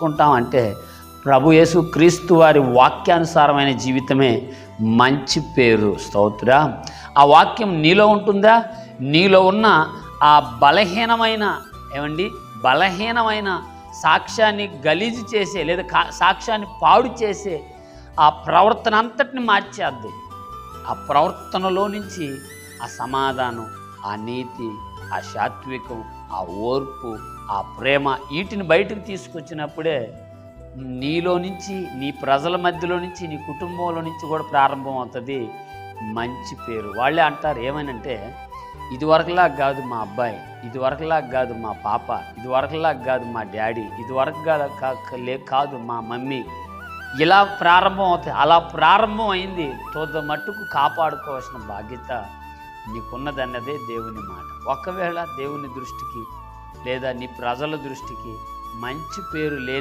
అంటే ప్రభు యేసు క్రీస్తు వారి వాక్యానుసారమైన జీవితమే మంచి పేరు. స్తోత్ర. ఆ వాక్యం నీలో ఉంటుందా? నీలో ఉన్న ఆ బలహీనమైన సాక్ష్యాన్ని గలీజు చేసే లేదా సాక్ష్యాన్ని పాడు చేసే ఆ ప్రవర్తన అంతటిని మార్చేద్ది. ఆ ప్రవర్తనలో నుంచి ఆ సమాధానం, ఆ నీతి, ఆ సాత్వికం, ఆ ఓర్పు, ఆ ప్రేమ వీటిని బయటకు తీసుకొచ్చినప్పుడే నీలో నుంచి, నీ ప్రజల మధ్యలో నుంచి, నీ కుటుంబంలో నుంచి కూడా ప్రారంభం అవుతుంది మంచి పేరు. వాళ్ళే అంటారు ఏమనంటే, ఇదివరకులా కాదు మా అబ్బాయి, ఇదివరకులా కాదు మా పాప, ఇదివరకులా కాదు మా డాడీ, ఇదివరకు కాదు మా మమ్మీ. ఇలా ప్రారంభం అవుతాయి. అలా ప్రారంభం అయింది. తోద మట్టుకు కాపాడుకోవాల్సిన బాధ్యత నీకున్నదన్నదే దేవుని మాట. ఒకవేళ దేవుని దృష్టికి లేదా నీ ప్రజల దృష్టికి మంచి పేరు లేని